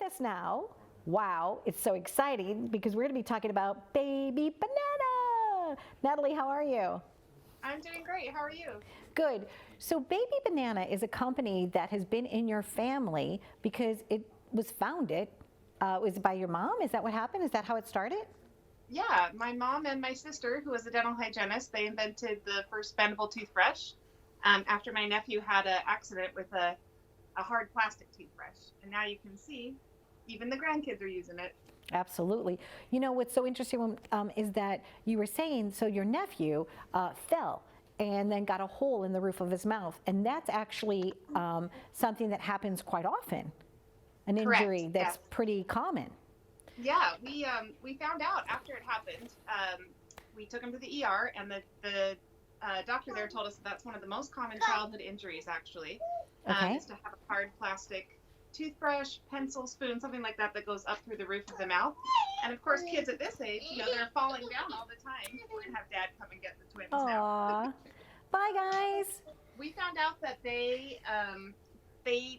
us now. Wow, it's so exciting because we're going to be talking about baby banana. Natalee, how are you? I'm doing great. How are you? Good. So Baby Banana is a company that has been in your family because it was founded. Was it by your mom? Is that what happened? Is that how it started? Yeah, my mom and my sister, who was a dental hygienist, they invented the first bendable toothbrush after my nephew had an accident with a hard plastic toothbrush. And now you can see even the grandkids are using it. Absolutely. You know, what's so interesting is that you were saying, so your nephew fell and then got a hole in the roof of his mouth. And that's actually something that happens quite often, an Correct. injury that's Yes. pretty common. Yeah, we found out after it happened. We took him to the ER, and the doctor there told us that that's one of the most common childhood injuries, actually, Okay. is to have a hard plastic toothbrush, pencil, spoon, something like that that goes up through the roof of the mouth. And of course, kids at this age, they're falling down all the time. We're gonna have Dad come and get the twins now. Aw. Bye, guys. We found out that they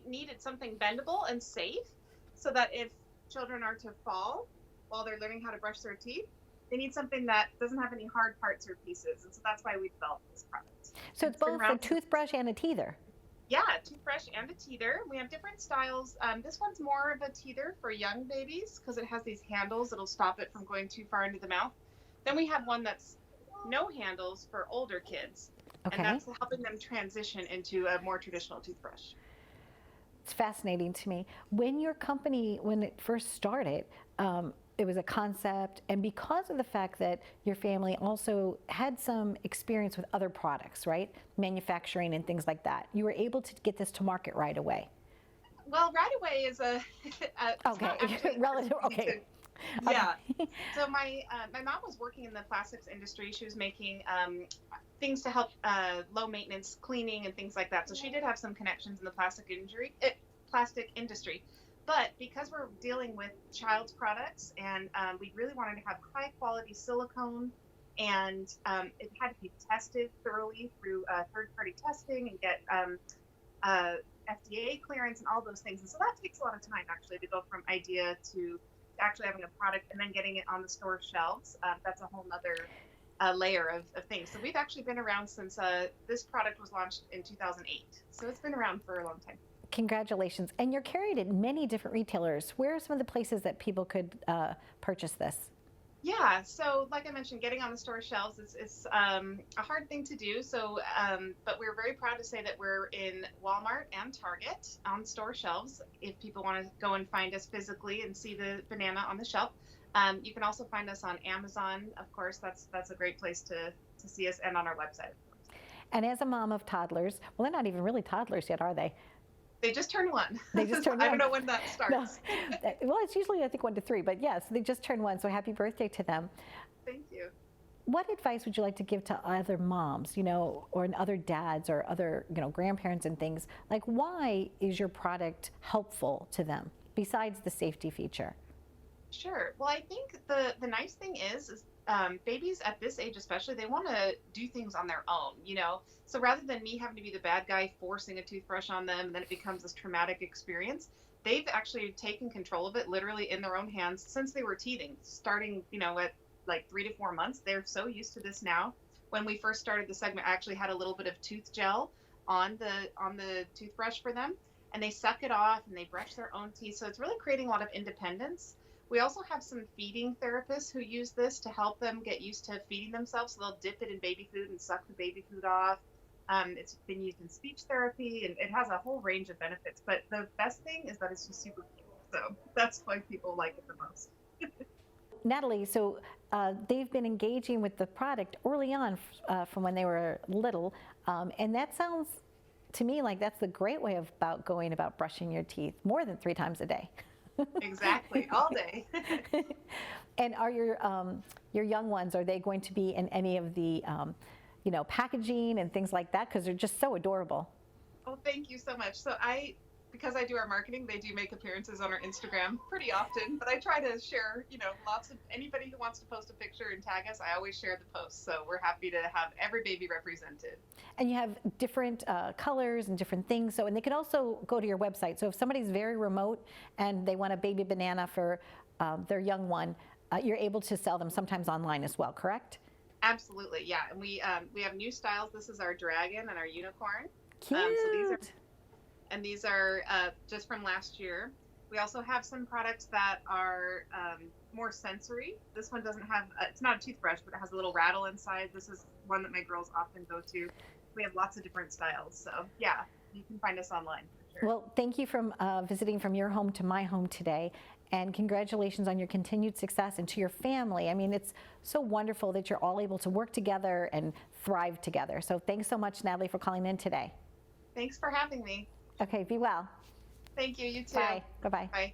needed something bendable and safe, so that if children are to fall while they're learning how to brush their teeth, they need something that doesn't have any hard parts or pieces, and so that's why we developed this product. So it's both a toothbrush and a teether. Yeah, a toothbrush and a teether. We have different styles. This one's more of a teether for young babies because it has these handles that'll stop it from going too far into the mouth. Then we have one that's no handles for older kids, Okay. and that's helping them transition into a more traditional toothbrush. It's fascinating to me. When your company, when it first started, it was a concept, and because of the fact that your family also had some experience with other products, right? Manufacturing and things like that, you were able to get this to market right away. Well, right away is okay, relative. Okay. Yeah. So my mom was working in the plastics industry. She was making things to help low maintenance cleaning and things like that. So she did have some connections in the plastic industry. But because we're dealing with child's products, and we really wanted to have high quality silicone, and it had to be tested thoroughly through third party testing and get FDA clearance and all those things. And so that takes a lot of time actually to go from idea to actually having a product and then getting it on the store shelves. That's a whole nother layer of things. So we've actually been around since this product was launched in 2008. So it's been around for a long time. Congratulations. And you're carried at many different retailers. Where are some of the places that people could purchase this? Yeah, so like I mentioned, getting on the store shelves is a hard thing to do. So, but we're very proud to say that we're in Walmart and Target on store shelves. If people want to go and find us physically and see the banana on the shelf, you can also find us on Amazon. Of course, that's a great place to see us, and on our website. And as a mom of toddlers, well, they're not even really toddlers yet, are they? They just turned one. They just turned one. I don't know when that starts. No. Well, it's usually, I think, 1 to 3, but yes, they just turned 1, so happy birthday to them. Thank you. What advice would you like to give to other moms, or other dads or other, grandparents and things? Like, why is your product helpful to them besides the safety feature? Sure. Well, I think the nice thing is babies at this age especially, they want to do things on their own, So rather than me having to be the bad guy forcing a toothbrush on them, and then it becomes this traumatic experience, they've actually taken control of it literally in their own hands since they were teething, starting, at like 3 to 4 months. They're so used to this now. When we first started the segment, I actually had a little bit of tooth gel on the toothbrush for them, and they suck it off and they brush their own teeth. So it's really creating a lot of independence. We also have some feeding therapists who use this to help them get used to feeding themselves. So they'll dip it in baby food and suck the baby food off. It's been used in speech therapy, and it has a whole range of benefits. But the best thing is that it's just super cute. So that's why people like it the most. Natalee, so they've been engaging with the product early on from when they were little. And that sounds to me like that's the great way about going about brushing your teeth more than 3 times a day. Exactly, all day. And are your young ones, are they going to be in any of the packaging and things like that? Because they're just so adorable. Oh, thank you so much. So because I do our marketing, they do make appearances on our Instagram pretty often. But I try to share, lots of anybody who wants to post a picture and tag us. I always share the post, so we're happy to have every baby represented. And you have different colors and different things. So, and they can also go to your website. So if somebody's very remote and they want a baby banana for their young one, you're able to sell them sometimes online as well, correct? Absolutely, yeah. And we have new styles. This is our dragon and our unicorn. Cute. These are just from last year. We also have some products that are more sensory. This one doesn't have, it's not a toothbrush, but it has a little rattle inside. This is one that my girls often go to. We have lots of different styles. So yeah, you can find us online for sure. Well, thank you for visiting from your home to my home today. And congratulations on your continued success, and to your family. I mean, it's so wonderful that you're all able to work together and thrive together. So thanks so much, Natalee, for calling in today. Thanks for having me. Okay, be well. Thank you. You too. Bye. Bye-bye. Bye.